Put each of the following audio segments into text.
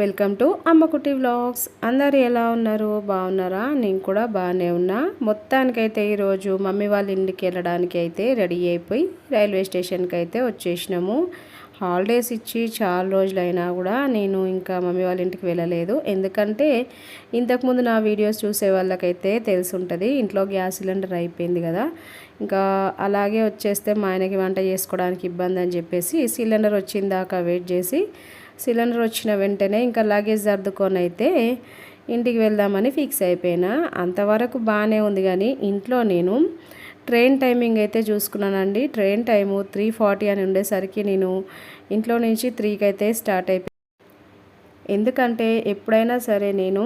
Welcome to అమ్మకుటి vlogs. అందరు ఎలా ఉన్నారు? బాగున్నారా? నేను కూడా బాగానే ఉన్నా. మొత్తానికైతే ఈరోజు మమ్మీ వాళ్ళ ఇంటికి వెళ్ళడానికి అయితే రెడీ అయిపోయి రైల్వే స్టేషన్కి అయితే వచ్చేసినాము. హాలిడేస్ ఇచ్చి చాలా రోజులైనా కూడా నేను ఇంకా మమ్మీ వాళ్ళ ఇంటికి వెళ్ళలేదు. ఎందుకంటే ఇంతకుముందు నా వీడియోస్ చూసే వాళ్ళకైతే తెలిసి ఉంటుంది, ఇంట్లో గ్యాస్ సిలిండర్ అయిపోయింది కదా, ఇంకా అలాగే వచ్చేస్తే మా ఆయనకి వంట చేసుకోవడానికి ఇబ్బంది అని చెప్పేసి సిలిండర్ వచ్చిందాకా వెయిట్ చేసి సిలిండర్ వచ్చిన వెంటనే ఇంకా లగేజ్ సర్దుకొని అయితే ఇంటికి వెళ్దామని ఫిక్స్ అయిపోయినా. అంతవరకు బాగానే ఉంది, కానీ ఇంట్లో నేను ట్రైన్ టైమింగ్ అయితే చూసుకున్నానండి. ట్రైన్ టైము 3:40 అని ఉండేసరికి నేను ఇంట్లో నుంచి 3కి అయితే స్టార్ట్ అయిపోయి, ఎందుకంటే ఎప్పుడైనా సరే నేను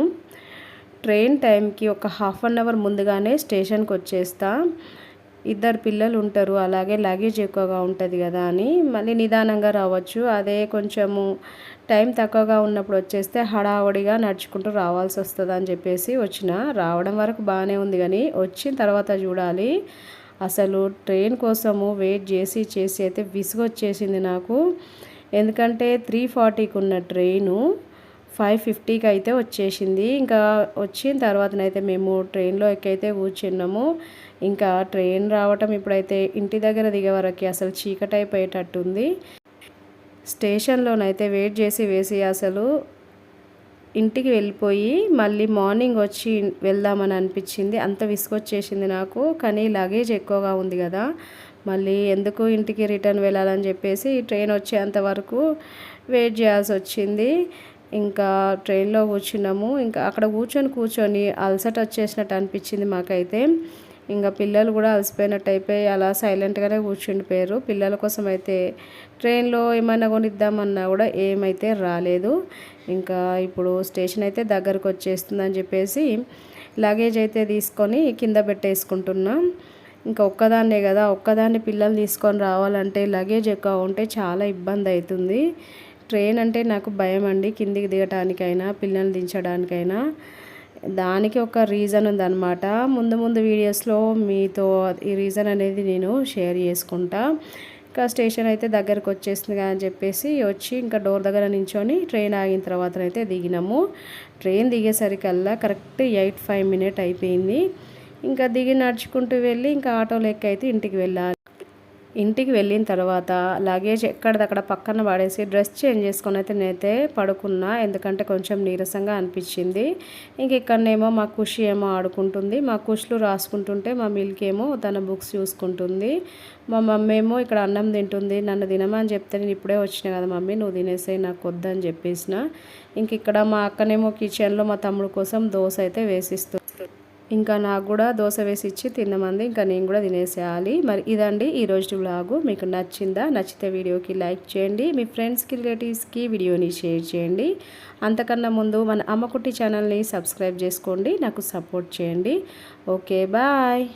ట్రైన్ టైంకి ఒక హాఫ్ అన్ అవర్ ముందుగానే స్టేషన్కి వచ్చేస్తా. ఇద్దరు పిల్లలు ఉంటారు, అలాగే లగేజ్ ఎక్కువగా ఉంటుంది కదా అని మళ్ళీ నిదానంగా రావచ్చు. అదే కొంచెము టైం తక్కువగా ఉన్నప్పుడు వచ్చేస్తే హడావుడిగా నడుచుకుంటూ రావాల్సి వస్తుంది అని చెప్పేసి వచ్చిన. రావడం వరకు బాగానే ఉంది, కానీ వచ్చిన తర్వాత చూడాలి, అసలు ట్రైన్ కోసము వెయిట్ చేసి చేసి అయితే విసుగొచ్చేసింది నాకు. ఎందుకంటే 3:40కి ఉన్న ట్రైను 5:50కి అయితే వచ్చేసింది. ఇంకా వచ్చిన తర్వాతనైతే మేము ట్రైన్లో ఎక్కైతే కూర్చున్నాము. ఇంకా ట్రైన్ రావటం ఇప్పుడైతే ఇంటి దగ్గర దిగే వరకు అసలు చీకటి అయిపోయేటట్టుంది. స్టేషన్లోనైతే వెయిట్ చేసి వేసి అసలు ఇంటికి వెళ్ళిపోయి మళ్ళీ మార్నింగ్ వచ్చి వెళ్దామని అనిపించింది. అంత విసుగొచ్చేసింది నాకు. కానీ లగేజ్ ఎక్కువగా ఉంది కదా, మళ్ళీ ఎందుకు ఇంటికి రిటర్న్ వెళ్ళాలని చెప్పేసి ట్రైన్ వచ్చేంత వరకు వెయిట్ చేయాల్సి వచ్చింది. ఇంకా ట్రైన్లో కూర్చున్నాము. ఇంకా అక్కడ కూర్చొని అలసట వచ్చేసినట్టు అనిపించింది మాకైతే. ఇంకా పిల్లలు కూడా అలసిపోయినట్టు అయిపోయి అలా సైలెంట్గానే కూర్చుండిపోయారు. పిల్లల కోసం అయితే ట్రైన్లో ఏమైనా కొనిద్దామన్నా కూడా ఏమైతే రాలేదు. ఇంకా ఇప్పుడు స్టేషన్ అయితే దగ్గరకు వచ్చేస్తుందని చెప్పేసి లగేజ్ అయితే తీసుకొని కింద పెట్టేసుకుంటున్నాం. ఇంకా ఒక్కదాన్నే కదా, ఒక్కదాన్ని పిల్లలు తీసుకొని రావాలంటే లగేజ్ ఎక్కువ ఉంటే చాలా ఇబ్బంది అవుతుంది. ట్రైన్ అంటే నాకు భయం అండి, కిందికి దిగటానికైనా పిల్లల్ని దించడానికైనా. దానికి ఒక రీజన్ ఉందన్నమాట. ముందు వీడియోస్లో మీతో ఈ రీజన్ అనేది నేను షేర్ చేసుకుంటా. ఇంకా స్టేషన్ అయితే దగ్గరకు వచ్చేస్తుంది అని చెప్పేసి వచ్చి ఇంకా డోర్ దగ్గర నించొని ట్రైన్ ఆగిన తర్వాత అయితే దిగినాము. ట్రైన్ దిగేసరికల్లా కరెక్ట్ 8:05 అయిపోయింది. ఇంకా దిగి నడుచుకుంటూ వెళ్ళి ఇంకా ఆటోలో ఎక్కి అయితే ఇంటికి వెళ్ళాలి. ఇంటికి వెళ్ళిన తర్వాత లగేజ్ ఎక్కడిదక్కడ పక్కన పడేసి డ్రెస్ చేంజ్ చేసుకొని అయితే నేనైతే పడుకున్నా. ఎందుకంటే కొంచెం నీరసంగా అనిపించింది. ఇంక ఇక్కడనేమో మా ఖుషి ఏమో ఆడుకుంటుంది, మా ఖుషులు రాసుకుంటుంటే మా మిల్క్ ఏమో తన బుక్స్ చూసుకుంటుంది. మా మమ్మీ ఏమో ఇక్కడ అన్నం తింటుంది. నన్ను తినమని చెప్తే నేను ఇప్పుడే వచ్చిన కదా మమ్మీ, నువ్వు తినేసే, నాకు వద్దని చెప్పేసిన. ఇంక ఇక్కడ మా అక్కనేమో కిచెన్లో మా తమ్ముడు కోసం దోశ అయితే వేసిస్తుంది. ఇంకా నాకు కూడా దోశ వేసి ఇచ్చి తిన్నమంది. ఇంకా నేను కూడా తినేసేయాలి. మరి ఇదండి ఈరోజు వ్లాగు. మీకు నచ్చిందా? నచ్చితే వీడియోకి లైక్ చేయండి, మీ ఫ్రెండ్స్కి రిలేటివ్స్కి వీడియోని షేర్ చేయండి. అంతకన్నా ముందు మన అమ్మకుటి ఛానల్ని సబ్స్క్రైబ్ చేసుకోండి, నాకు సపోర్ట్ చేయండి. Okay, bye.